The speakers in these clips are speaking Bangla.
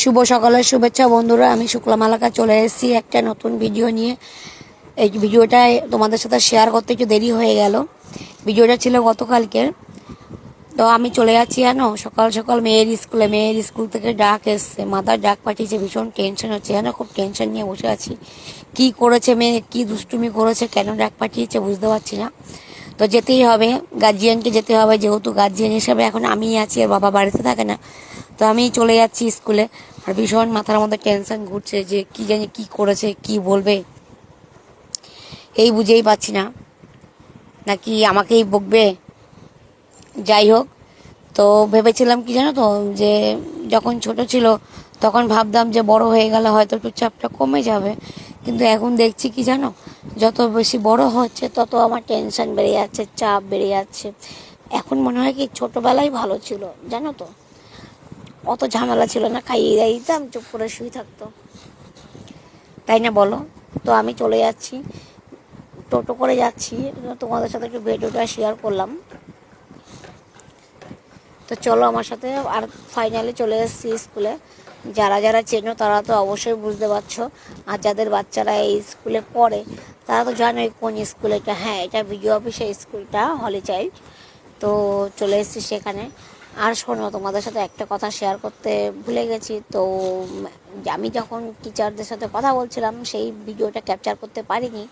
শুভ সকালের শুভেচ্ছা বন্ধুরা। আমি শুক্লা মালাকা চলে এসেছি একটা নতুন ভিডিও নিয়ে। এই ভিডিওটা তোমাদের সাথে শেয়ার করতে একটু দেরি হয়ে গেল। ভিডিওটা ছিল গতকালকের। তো আমি চলে যাচ্ছি জানো, সকাল সকাল মেয়ের স্কুল থেকে ডাক এসছে, মাথার ডাক পাঠিয়েছে। ভীষণ টেনশন হচ্ছে জানো, খুব টেনশন নিয়ে বসে আছি। কি করেছে মেয়ে, কি দুষ্টুমি করেছে, কেন ডাক পাঠিয়েছে বুঝতে পারছি না। তো যেতেই হবে, গার্জিয়ানকে যেতে হবে, যেহেতু গার্জিয়ান হিসাবে এখন আমিই আছি, আর বাবা বাড়িতে থাকে না। তো আমি চলে যাচ্ছি স্কুলে। আর ভীষণ মাথার মধ্যে টেনশন ঘুরছে যে কি জানি কি করেছে, কি বলবে এই বুঝেই পাচ্ছি না, নাকি আমাকেই বকবে। যাই হোক, তো ভেবেছিলাম কি জানো তো, যে যখন ছোট ছিল তখন ভাবতাম যে বড় হয়ে গেলে হয়তো একটু চাপটা কমে যাবে, কিন্তু এখন দেখছি কি জানো, যত বেশি বড় হচ্ছে তত আমার টেনশন বেড়ে যাচ্ছে, চাপ বেড়ে যাচ্ছে। এখন মনে হয় কি ছোটবেলায় ভালো ছিল জানো তো, অত ঝামেলা ছিল না, খাইয়ে দিয়ে দিতাম, চুপ করে শুয়ে থাকতো, তাই না বলো? তো আমি চলে যাচ্ছি, টোটো করে যাচ্ছি, তোমাদের সাথে একটু ভিডিওটা শেয়ার করলাম। তো চলো আমার সাথে। আর ফাইনালি চলে এসেছি স্কুলে। যারা যারা চেনো তারা তো অবশ্যই বুঝতে পারছো, আর যাদের বাচ্চারা এই স্কুলে পড়ে তারা তো জানোই কোন স্কুল এটা। হ্যাঁ, এটা বিডিও অফিসের স্কুলটা, হলি চাইল্ড। তো চলে এসেছি সেখানে। আর শোনো, তোমাদের সাথে একটা কথা শেয়ার করতে ভুলে গেছি। তো আমি যখন টিচারদের সাথে কথা বলছিলাম সেই ভিডিওটা ক্যাপচার করতে পারিনি।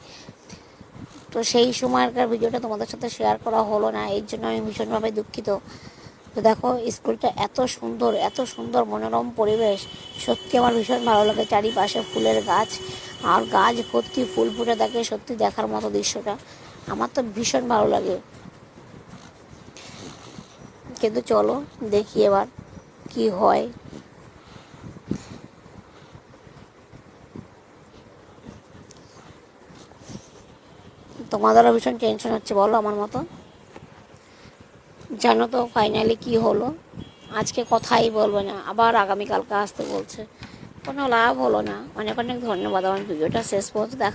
তো সেই সময়কার ভিডিওটা তোমাদের সাথে শেয়ার করা হলো না, এর জন্য আমি ভীষণভাবে দুঃখিত। তো দেখো, স্কুলটা এত সুন্দর, এত সুন্দর মনোরম পরিবেশ, সত্যি আমার ভীষণ ভালো লাগে। চারিপাশে ফুলের গাছ, আর গাছ ভর্তি ফুল ফুটে থাকে, সত্যি দেখার মতো দৃশ্যটা। আমার তো ভীষণ ভালো লাগে। কিন্তু চলো দেখি এবার কি হয়। তোমাদেরও ভীষণ টেনশন হচ্ছে বলো আমার মতো? জানো তো ফাইনালি কি হলো? আজকে কথাই বলবে না, আবার আগামীকালকে আসতে বলছে। কোনো লাভ হলো না। অনেক অনেক ধন্যবাদ আমার ভিডিওটা শেষ পর্যন্ত দেখা।